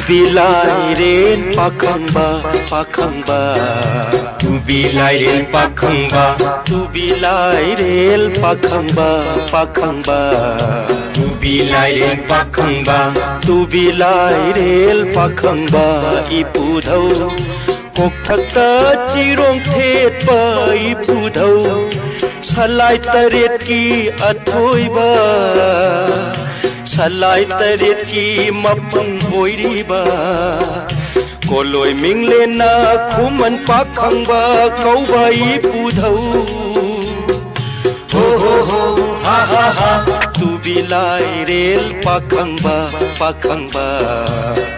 Tubilairen pakangba pakangba Tubilairen pakangba Tubilairen pakangba pakangba Tubilairen pakangba Tubilairen pakangba ipudhau kokthakta chirong thet pa ipudhau salai taret ki athoiba salai taret ki mapung oiriba koloi mingle na khuman pakhangba kauba ipudhau ho ho ho ha ha ha Tubilairen pakangba pakangba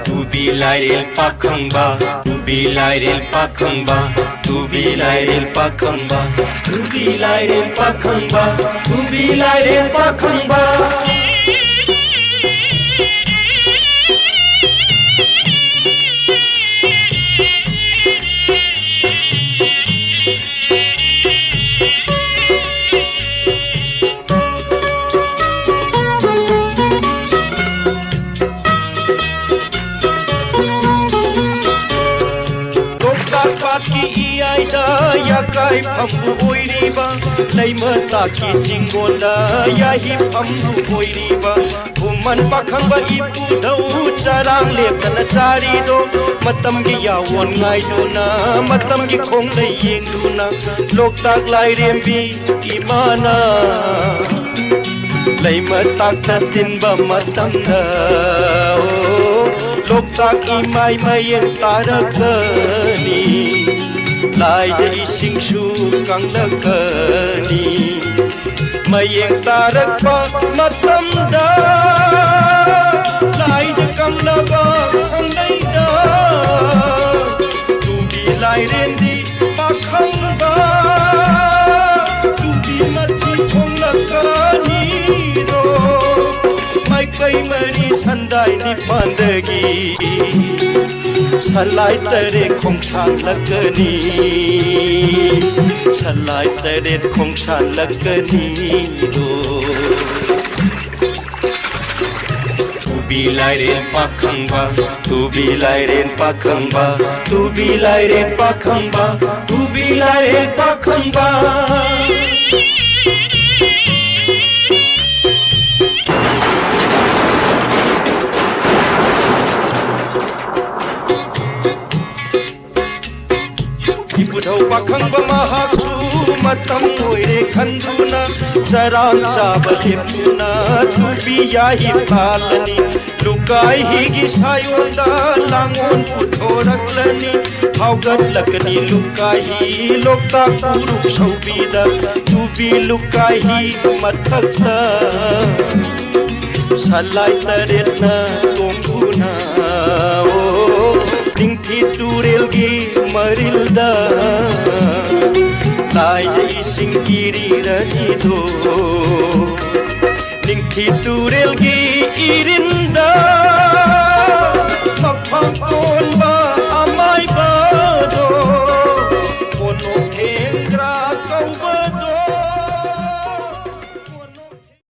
Tubilairen pakangba Tubilairen pakangba Tubilairen pakangba Tubilairen pakangba Tubilairen pakangba ki iyaida ya kai phambu oiriba leimata ki jingonda ya hi phambu oiriba human pakhangba ipudhau charang leptana chari do matam gi yawon ngai duna matam gi khong lei yeng duna loktak lai rembi imana leimata ta tinba matam da loktak imai mayeng tarakani lai jai singsu kanglakani mayeng tarakpa matamda lai jai kanglaba khanglaida tubilairen di pakhangba tubi machi thonglakani ro mai kai mari sandai ni pandagi salai tere khongsan lakani salai tere khongsan lakani do Tubilairen pakangba Tubilairen pakangba Tubilairen pakangba Tubilairen pakangba ipudhau pakhangba mahaksu matam oire khanduna sarang chaba leptuna tubi yahi palani lukai higi sayonda langon puthoraklani haugat lakani lukai lokta puruk saubida tubi lukai mathakta salai taretna tonguna Ningthi turelgi marilda lai jai singkiri rani do Ningthi turelgi irinda